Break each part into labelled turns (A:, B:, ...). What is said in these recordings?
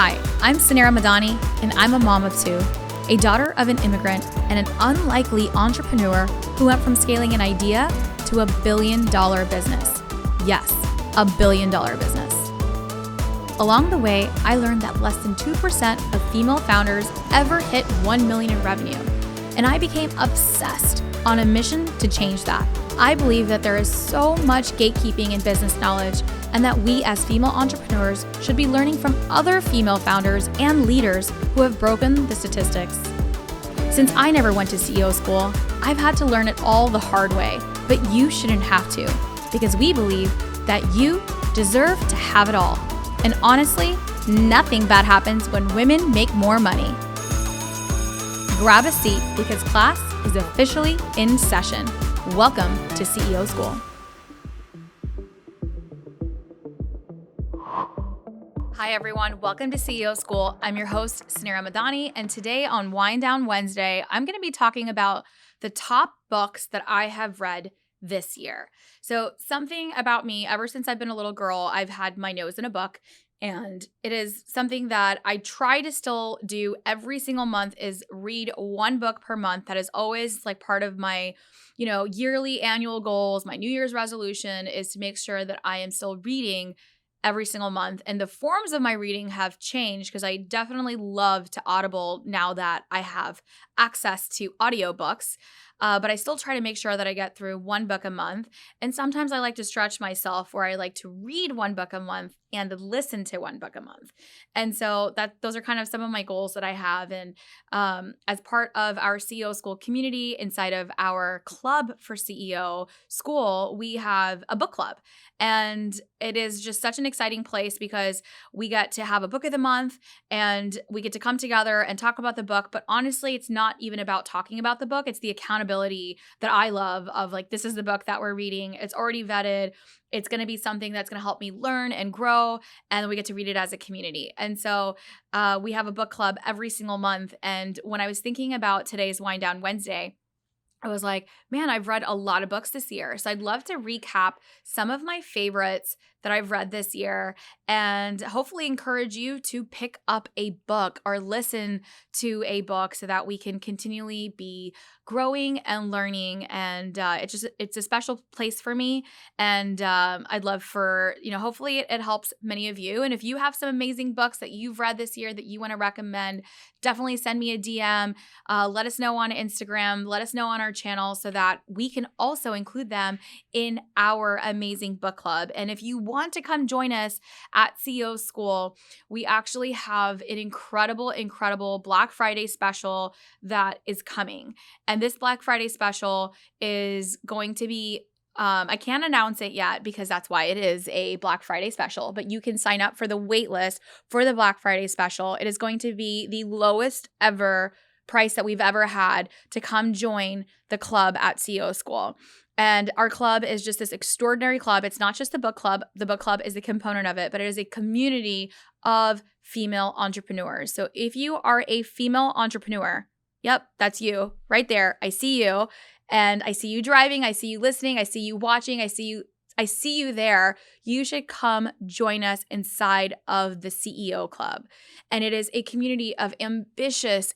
A: Hi, I'm Suneera Madhani, and I'm a mom of two, a daughter of an immigrant, and an unlikely entrepreneur who went from scaling an idea to $1 billion business. Yes, $1 billion business. Along the way, I learned that less than 2% of female founders ever hit 1 million in revenue, and I became obsessed on a mission to change that. I believe that there is so much gatekeeping in business knowledge, and that we as female entrepreneurs should be learning from other female founders and leaders who have broken the statistics. Since I never went to CEO school, I've had to learn it all the hard way, but you shouldn't have to, because we believe that you deserve to have it all. And honestly, nothing bad happens when women make more money. Grab a seat because class is officially in session. Welcome to CEO School. Hi everyone, welcome to CEO School. I'm your host, Suneera Madhani, and today on Wind Down Wednesday, I'm going to be talking about the top books that I have read this year. So something about me, ever since I've been a little girl, I've had my nose in a book, and it is something that I try to still do every single month is read one book per month. That is always like part of my, yearly annual goals. My New Year's resolution is to make sure that I am still reading every single month. And the forms of my reading have changed because I definitely love to Audible now that I have access to audiobooks. But I still try to make sure that I get through one book a month. And sometimes I like to stretch myself where I like to read one book a month and listen to one book a month. And so those are kind of some of my goals that I have. And as part of our CEO School community, inside of our club for CEO School, we have a book club. And it is just such an exciting place because we get to have a book of the month and we get to come together and talk about the book. But honestly, it's not even about talking about the book. It's the accountability that I love of like, this is the book that we're reading. It's already vetted. It's going to be something that's going to help me learn and grow. And we get to read it as a community. And so we have a book club every single month. And when I was thinking about today's Wind Down Wednesday, I was like, man, I've read a lot of books this year. So I'd love to recap some of my favorites that I've read this year and hopefully encourage you to pick up a book or listen to a book so that we can continually be growing and learning. And it's a special place for me. And I'd love for, hopefully it helps many of you. And if you have some amazing books that you've read this year that you want to recommend, definitely send me a DM. Let us know on Instagram. Let us know on our channel so that we can also include them in our amazing book club. And if you want to come join us at CEO School, we actually have an incredible Black Friday special that is coming. And this Black Friday special is going to be I can't announce it yet because that's why it is a Black Friday special, but you can sign up for the wait list for the Black Friday special. It is going to be the lowest ever price that we've ever had to come join the club at CEO School. And our club is just this extraordinary club. It's not just the book club. The book club is a component of it, but it is a community of female entrepreneurs. So if you are a female entrepreneur, yep, that's you right there. I see you. And I see you driving, I see you listening, I see you watching, I see you there. You should come join us inside of the CEO Club. And it is a community of ambitious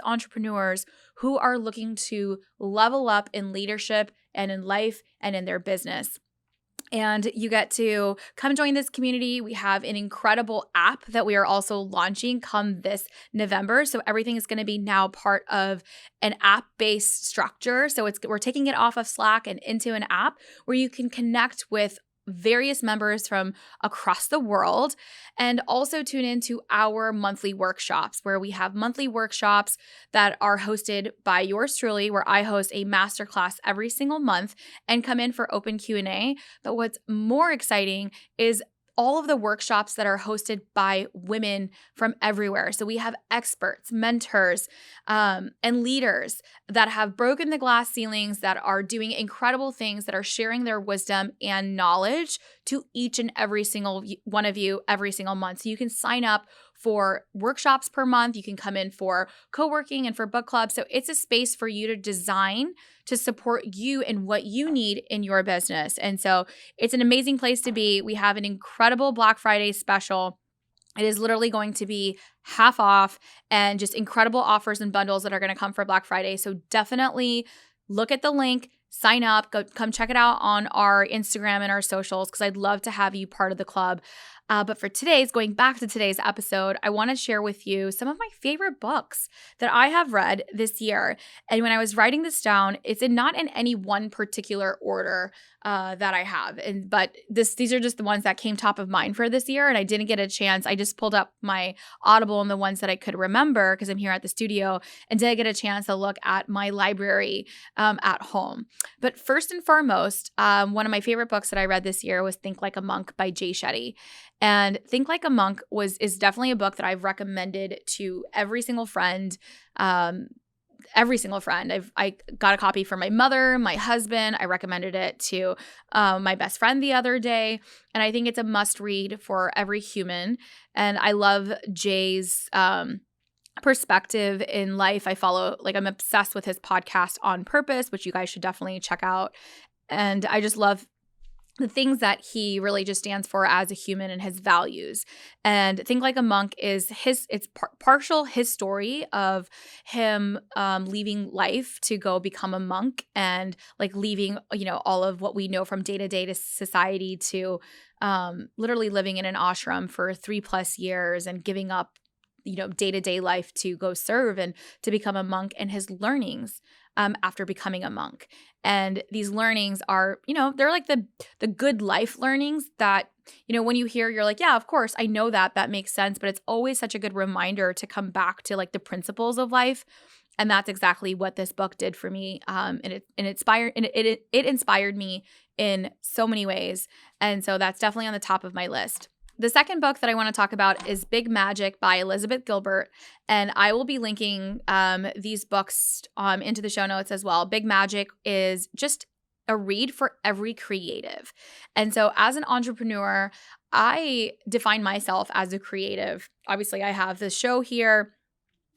A: entrepreneurs who are looking to level up in leadership and in life and in their business. And you get to come join this community. We have an incredible app that we are also launching come this November. So everything is going to be now part of an app-based structure. So we're taking it off of Slack and into an app where you can connect with various members from across the world and also tune into our monthly workshops where we have monthly workshops that are hosted by yours truly, where I host a masterclass every single month and come in for open Q&A. But what's more exciting is all of the workshops that are hosted by women from everywhere. So we have experts, mentors, and leaders that have broken the glass ceilings, that are doing incredible things, that are sharing their wisdom and knowledge to each and every single one of you every single month. So you can sign up for workshops per month. You can come in for co-working and for book clubs. So it's a space for you to design to support you and what you need in your business. And so it's an amazing place to be. We have an incredible Black Friday special It is literally going to be half off and just incredible offers and bundles that are going to come for Black Friday. So definitely look at the link, sign up, come check it out on our Instagram and our socials because I'd love to have you part of the club. But for going back to today's episode, I want to share with you some of my favorite books that I have read this year. And when I was writing this down, it's not in any one particular order that I have. But these are just the ones that came top of mind for this year. And I didn't get a chance. I just pulled up my Audible and the ones that I could remember because I'm here at the studio and didn't get a chance to look at my library at home. But first and foremost, one of my favorite books that I read this year was Think Like a Monk by Shetty. And Think Like a Monk is definitely a book that I've recommended to every single friend. I got a copy for my mother, my husband. I recommended it to my best friend the other day. And I think it's a must read for every human. And I love Jay's perspective in life. I'm obsessed with his podcast On Purpose, which you guys should definitely check out. And I just love the things that he really just stands for as a human and his values. And Think Like a Monk is partial his story of him leaving life to go become a monk and like leaving, all of what we know from day-to-day to society to literally living in an ashram for 3+ years and giving up, day-to-day life to go serve and to become a monk, and his learnings after becoming a monk. And these learnings are, they're like the good life learnings that, when you hear, you're like, yeah, of course, I know that makes sense. But it's always such a good reminder to come back to like the principles of life. And that's exactly what this book did for me. It inspired me in so many ways. And so that's definitely on the top of my list. The second book that I want to talk about is Big Magic by Elizabeth Gilbert, and I will be linking these books into the show notes as well. Big Magic is just a read for every creative. And so as an entrepreneur, I define myself as a creative. Obviously, I have this show here.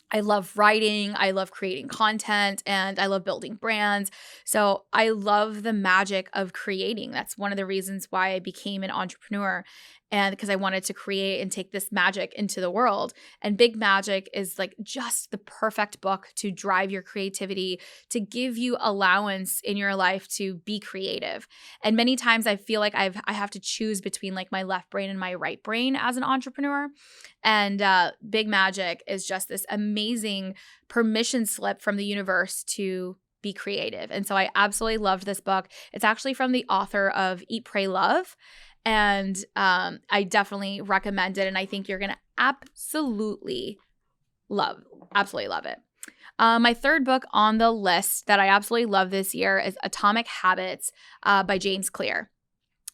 A: I love writing, I love creating content, and I love building brands. So I love the magic of creating. That's one of the reasons why I became an entrepreneur, and because I wanted to create and take this magic into the world. And Big Magic is like just the perfect book to drive your creativity, to give you allowance in your life to be creative. And many times I feel like I have to choose between like my left brain and my right brain as an entrepreneur. And Big Magic is just this amazing permission slip from the universe to be creative. And so I absolutely loved this book. It's actually from the author of Eat, Pray, Love. And I definitely recommend it. And I think you're going to absolutely love it. My third book on the list that I absolutely love this year is Atomic Habits by James Clear.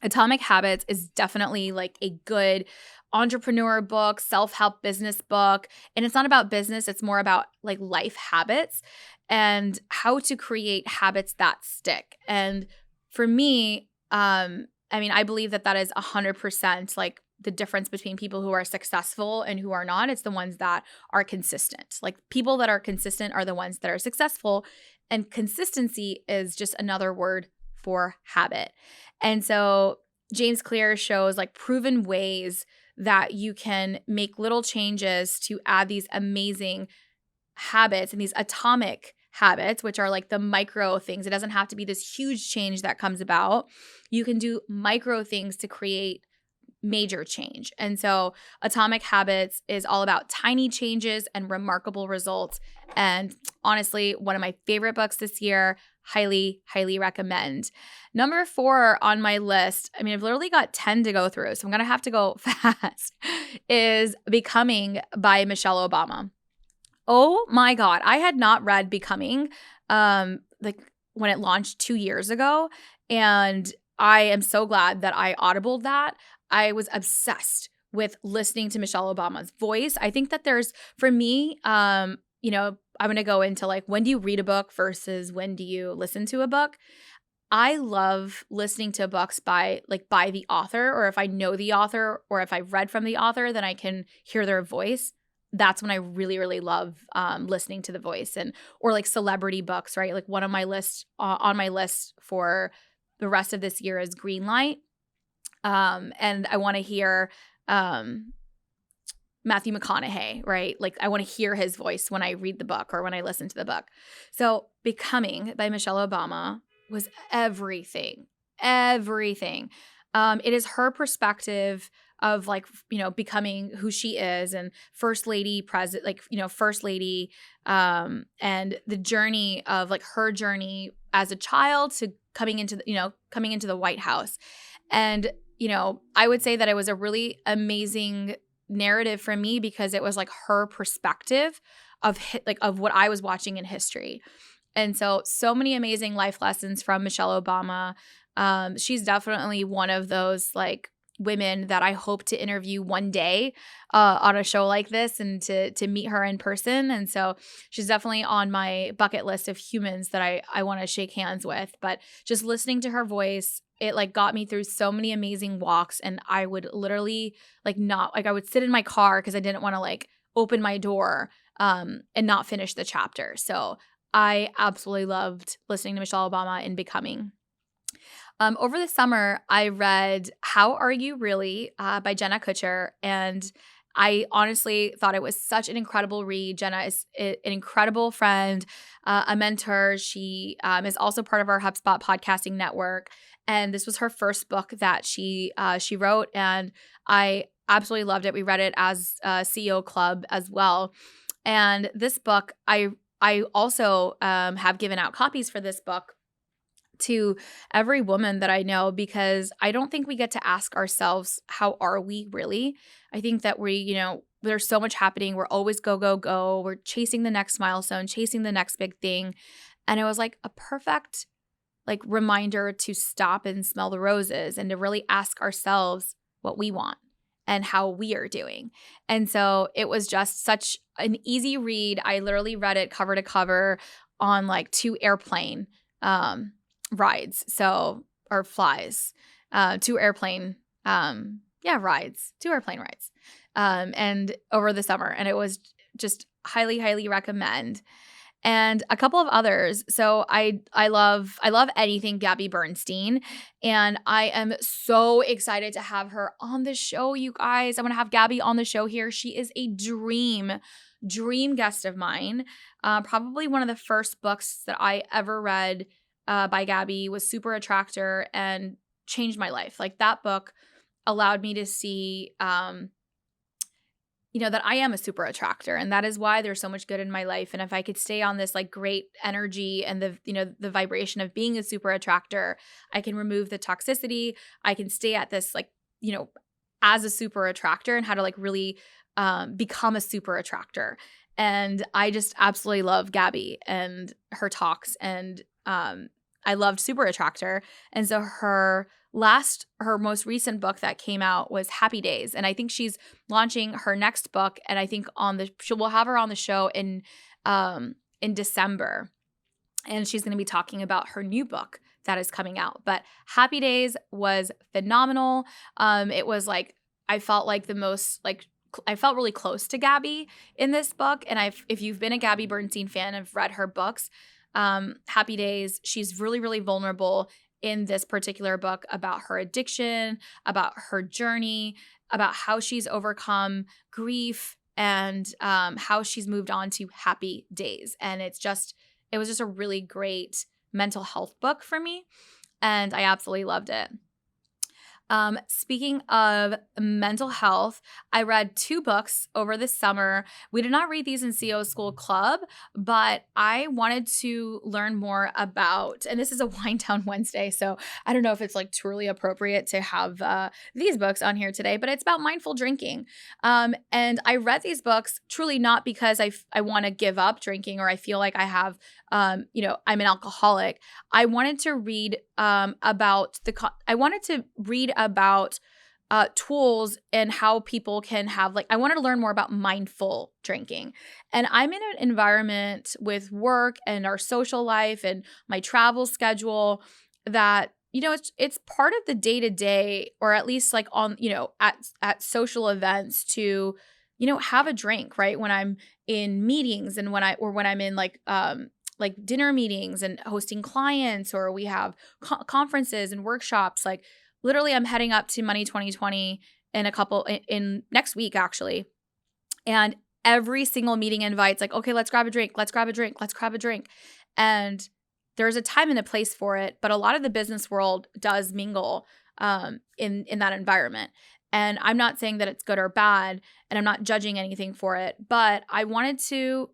A: Atomic Habits is definitely like a good entrepreneur book, self-help business book. And it's not about business. It's more about like life habits and how to create habits that stick. And for me, I believe that is 100% like the difference between people who are successful and who are not. It's the ones that are consistent. Like people that are consistent are the ones that are successful. And consistency is just another word for habit. And so James Clear shows like proven ways that you can make little changes to add these amazing habits and these atomic habits, which are like the micro things. It doesn't have to be this huge change that comes about. You can do micro things to create major change. And so Atomic Habits is all about tiny changes and remarkable results. And honestly, one of my favorite books this year. Highly, highly recommend. Number 4 on my list, I've literally got 10 to go through, so I'm going to have to go fast, is Becoming by Michelle Obama. Oh my God. I had not read Becoming like when it launched 2 years ago. And I am so glad that I audibled that. I was obsessed with listening to Michelle Obama's voice. I think that there's, for me, I'm going to go into like, when do you read a book versus when do you listen to a book? I love listening to books by the author, or if I know the author or if I've read from the author, then I can hear their voice. That's when I really, really love listening to the voice, or like celebrity books, right? Like one of my lists on my list for the rest of this year is Greenlight. And I want to hear Matthew McConaughey, right? Like I want to hear his voice when I read the book or when I listen to the book. So Becoming by Michelle Obama was everything, everything. It is her perspective of like, becoming who she is and first lady president, like, first lady, and the journey of like her journey as a child to coming into the White House. And, I would say that it was a really amazing narrative for me because it was like her perspective of of what I was watching in history. And so many amazing life lessons from Michelle Obama. She's definitely one of those like women that I hope to interview one day on a show like this and to meet her in person. And so she's definitely on my bucket list of humans that I want to shake hands with. But just listening to her voice, it like got me through so many amazing walks, and I would literally I would sit in my car because I didn't want to like open my door and not finish the chapter. So I absolutely loved listening to Michelle Obama in Becoming. Over the summer, I read How Are You Really by Jenna Kutcher, and I honestly thought it was such an incredible read. Jenna is an incredible friend, a mentor. She is also part of our HubSpot podcasting network, and this was her first book that she wrote, and I absolutely loved it. We read it as a CEO club as well, and this book, I also have given out copies for this book to every woman that I know, because I don't think we get to ask ourselves, how are we really? I think that there's so much happening. We're always go, go, go. We're chasing the next milestone, chasing the next big thing. And it was like a perfect like reminder to stop and smell the roses and to really ask ourselves what we want and how we are doing. And so it was just such an easy read. I literally read it cover to cover on like 2 airplane rides, or flies, 2 airplane rides, 2 airplane rides, and over the summer, and it was just highly recommend. And a couple of others. So I love anything Gabby Bernstein, and I am so excited to have her on the show, you guys. I'm gonna have Gabby on the show here. She is a dream guest of mine. Probably one of the first books that I ever read by Gabby was Super Attractor, and changed my life. Like that book allowed me to see that I am a super attractor, and that is why there's so much good in my life. And if I could stay on this like great energy and the vibration of being a super attractor, I can remove the toxicity. I can stay at this like, as a super attractor, and how to like really become a super attractor. And I just absolutely love Gabby and her talks, and I loved Super Attractor. And so her most recent book that came out was Happy Days. And I think she's launching her next book. And I think we'll have her on the show in December. And she's going to be talking about her new book that is coming out. But Happy Days was phenomenal. It was like, I felt like I felt really close to Gabby in this book. And if you've been a Gabby Bernstein fan and read her books, Happy Days, she's really vulnerable in this particular book about her addiction, about her journey, about how she's overcome grief, and how she's moved on to happy days. And it was just a really great mental health book for me, and I absolutely loved it. Speaking of mental health, I read 2 books over the summer. We did not read these in CEO School Club, but I wanted to learn more about, and this is a Wind Down Wednesday, so I don't know if it's like truly appropriate to have these books on here today, but it's about mindful drinking. And I read these books truly not because I want to give up drinking, or I feel like I have, I'm an alcoholic. I wanted to read about tools and how people can have I wanted to learn more about mindful drinking. And I'm in an environment with work and our social life and my travel schedule that, it's part of the day-to-day, or at least like on, at social events to, have a drink, right? When I'm in meetings and when I'm in like dinner meetings and hosting clients, or we have conferences and workshops. Like literally I'm heading up to Money 2020 in next week, actually. And every single meeting invite's like, okay, let's grab a drink, let's grab a drink, let's grab a drink. And there's a time and a place for it, but a lot of the business world does mingle in that environment. And I'm not saying that it's good or bad, and I'm not judging anything for it, but I wanted to,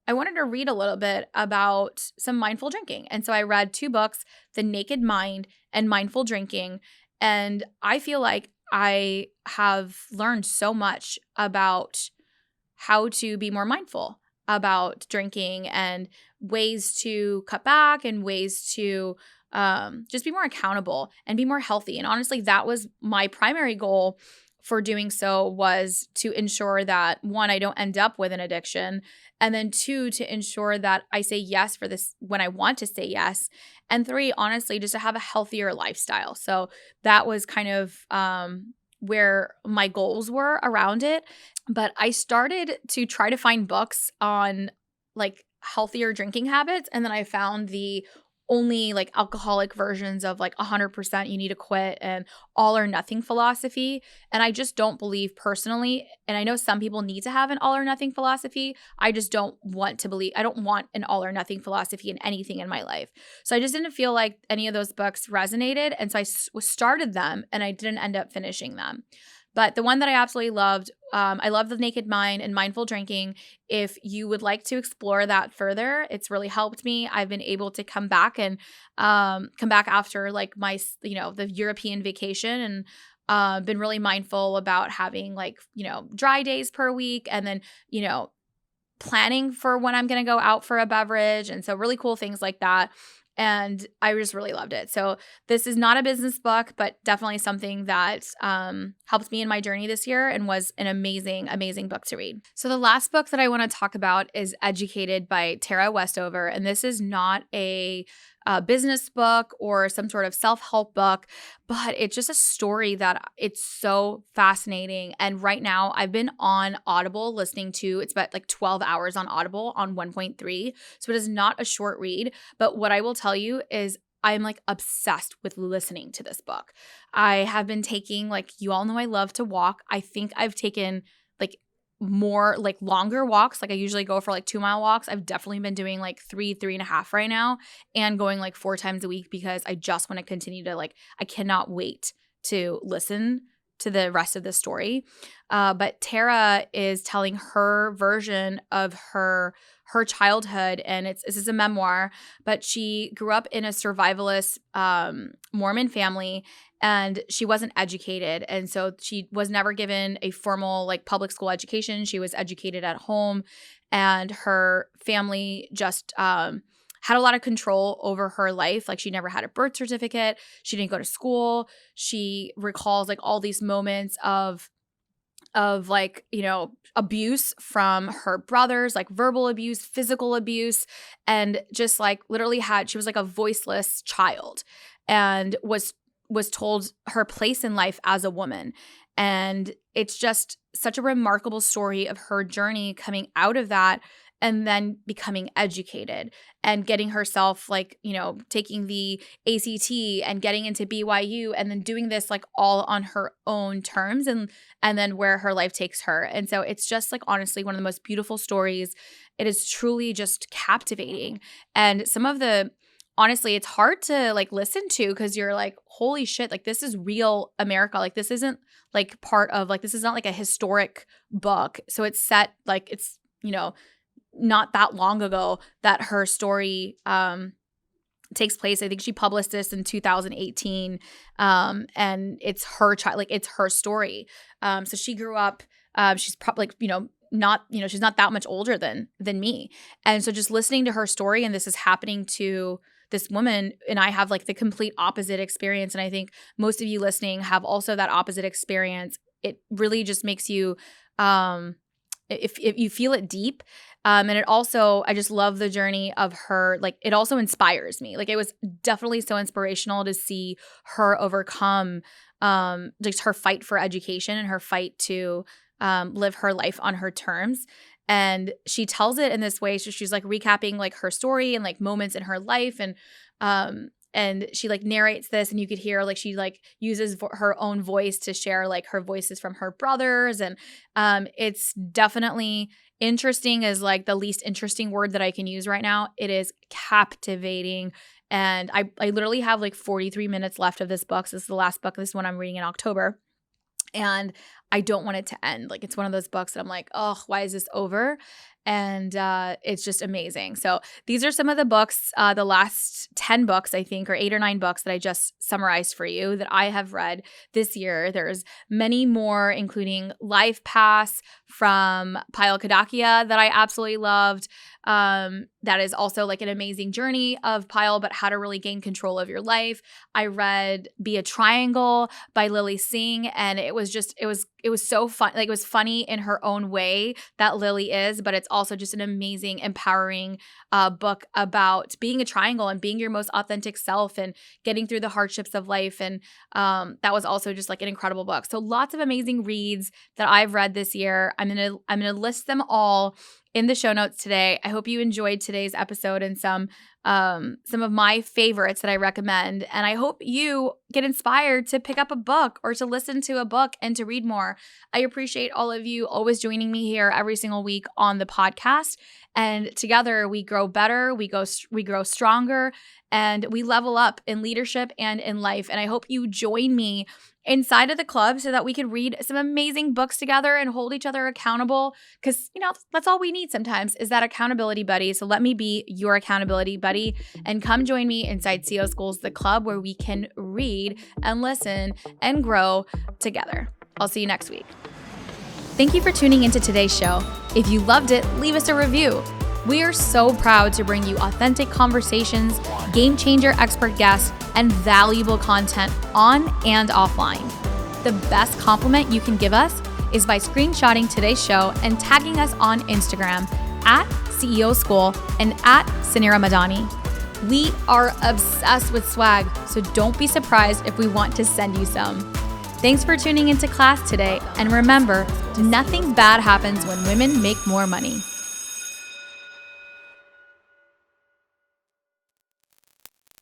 A: I wanted to read a little bit about some mindful drinking. And so I read 2 books, The Naked Mind and Mindful Drinking. And I feel like I have learned so much about how to be more mindful about drinking and ways to cut back and ways to just be more accountable and be more healthy. And honestly, that was my primary goal for doing so, was to ensure that, 1, I don't end up with an addiction, and then 2, to ensure that I say yes for this when I want to say yes, and 3, honestly, just to have a healthier lifestyle. So that was kind of where my goals were around it. But I started to try to find books on like healthier drinking habits, and then I found the only like alcoholic versions of like 100% you need to quit and all or nothing philosophy. And I just don't believe personally, and I know some people need to have an all or nothing philosophy. I just don't want to believe, I don't want an all or nothing philosophy in anything in my life. So I just didn't feel like any of those books resonated. And so I started them and I didn't end up finishing them. But the one that I absolutely loved, I love The Naked Mind and Mindful Drinking. If you would like to explore that further, it's really helped me. I've been able to come back after like my, the European vacation, and been really mindful about having like, dry days per week, and then, planning for when I'm going to go out for a beverage. And so really cool things like that. And I just really loved it. So this is not a business book, but definitely something that helped me in my journey this year and was an amazing, amazing book to read. So the last book that I want to talk about is Educated by Tara Westover. And this is not a business book or some sort of self-help book, but it's just a story that it's so fascinating. And right now I've been on Audible listening to, it's about like 12 hours on Audible on 1.3. So it is not a short read, but what I will tell you is I'm like obsessed with listening to this book. I have been taking, like, you all know I love to walk. I think I've taken like more like longer walks. Like I usually go for like 2-mile walks. I've definitely been doing like 3.5 right now, and going like 4 times a week because I just want to continue to I cannot wait to listen to the rest of the story. But Tara is telling her version of her childhood, and this is a memoir, but she grew up in a survivalist Mormon family, and she wasn't educated. And so she was never given a formal like public school education. She was educated at home, and her family just had a lot of control over her life. Like she never had a birth certificate. She didn't go to school. She recalls like all these moments of like, abuse from her brothers, like verbal abuse, physical abuse, and just like literally she was like a voiceless child, and was told her place in life as a woman. And it's just such a remarkable story of her journey coming out of that, and then becoming educated and getting herself like, taking the ACT and getting into BYU, and then doing this like all on her own terms, and then where her life takes her. And so it's just like honestly one of the most beautiful stories. It is truly just captivating. And some of the, honestly, it's hard to like listen to because you're like, holy shit, like this is real America. Like this isn't like part of like, this is not like a historic book. So it's set like it's, not that long ago that her story takes place. I think she published this in 2018, and it's her child, like it's her story. So she grew up. She's probably not she's not that much older than me, and so just listening to her story, and this is happening to this woman, and I have like the complete opposite experience, and I think most of you listening have also that opposite experience. It really just makes you if you feel it deep. And it also, I just love the journey of her. Like it also inspires me. Like it was definitely so inspirational to see her overcome just her fight for education and her fight to live her life on her terms. And she tells it in this way. So she's like recapping like her story and like moments in her life. And and she like narrates this, and you could hear like she like uses her own voice to share like her voices from her brothers. And it's definitely interesting is like the least interesting word that I can use right now. It is captivating. And I literally have like 43 minutes left of this book. So this is the last book. This is one I'm reading in October. And I don't want it to end. Like it's one of those books that I'm like, oh, why is this over? And it's just amazing. So these are some of the books, the last 10 books, I think, or 8 or 9 books that I just summarized for you that I have read this year. There's many more, including LifePass from Payal Kadakia that I absolutely loved. That is also like an amazing journey of Payal, but how to really gain control of your life. I read Be a Triangle by Lily Singh, and it was so fun. Like it was funny in her own way that Lily is, but it's also just an amazing, empowering book about being a triangle and being your most authentic self and getting through the hardships of life. And that was also just like an incredible book. So lots of amazing reads that I've read this year. I'm gonna list them all in the show notes today. I hope you enjoyed today's episode and some of my favorites that I recommend. And I hope you get inspired to pick up a book or to listen to a book and to read more. I appreciate all of you always joining me here every single week on the podcast. And together we grow better, we grow stronger, and we level up in leadership and in life. And I hope you join me inside of the club so that we can read some amazing books together and hold each other accountable, because that's all we need sometimes is that accountability buddy. So let me be your accountability buddy and come join me inside CEO Schools, the club where we can read and listen and grow together. I'll see you next week. Thank you for tuning into today's show. If you loved it, leave us a review. We are so proud to bring you authentic conversations, game changer expert guests, and valuable content on and offline. The best compliment you can give us is by screenshotting today's show and tagging us on Instagram at CEO School and at Suneera Madhani. We are obsessed with swag, so don't be surprised if we want to send you some. Thanks for tuning into class today, and remember, nothing bad happens when women make more money.